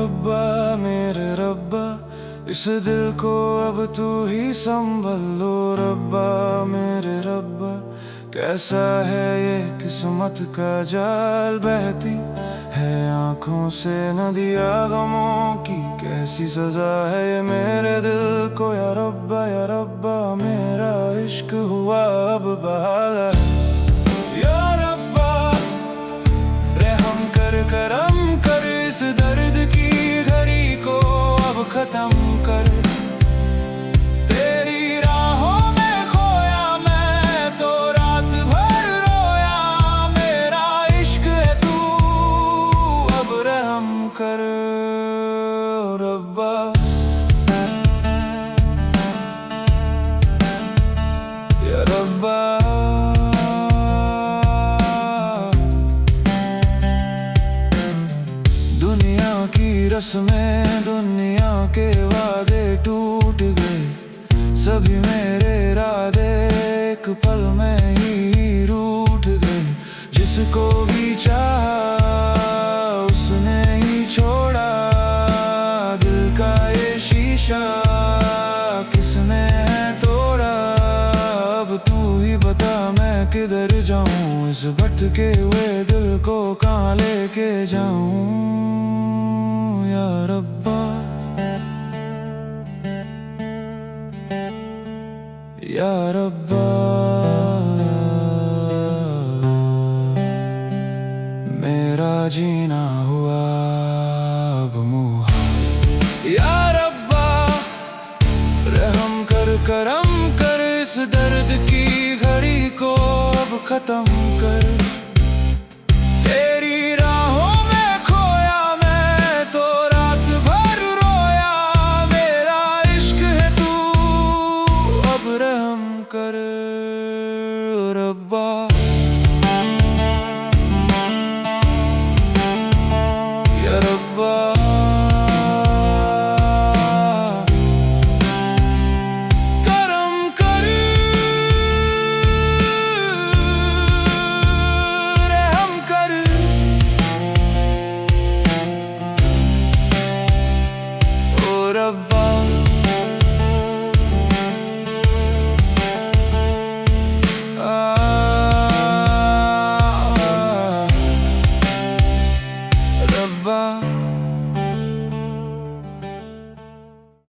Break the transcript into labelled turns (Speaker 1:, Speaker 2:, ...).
Speaker 1: रब्बा मेरे रब्बा, इस दिल को अब तू ही संभल लो। रब्बा मेरे रब्बा, कैसा है ये किस्मत का जाल, बहती है आंखों से नदियाँ गमों की, कैसी सजा है ये मेरे दिल को। या रब्बा मेरा इश्क हुआ अब बहाल है। या रब्बा रहम कर, करम कर, इस दर्द की घड़ी को अब खत्म कर। तेरी राहों में खोया मैं तो रात भर रोया, मेरा इश्क है तू अब रहम कर। रब्बा या रब्बा, दुनिया की रस्में, दुनिया के वादे टूट गए, सभी मेरे इरादे एक पल में ही रूठ गए। जिसको भी चाहा उसने ही छोड़ा, दिल का ये शीशा किसने है तोड़ा। अब तू ही बता मैं किधर जाऊं, इस भटके हुए दिल को कहाँ लेके जाऊं। या रब्बा या रब्बा, मेरा जीना हुआ अब मुहाल। या रब्बा रहम कर, करम कर, इस दर्द की घड़ी को अब खत्म कर। तेरी राहों में खोया मैं तो रात भर रोया, मेरा इश्क है तू अब रहम कर। रब्बा या रब्बा, करम कर, रहम कर। ओ रब्बा रब्बा।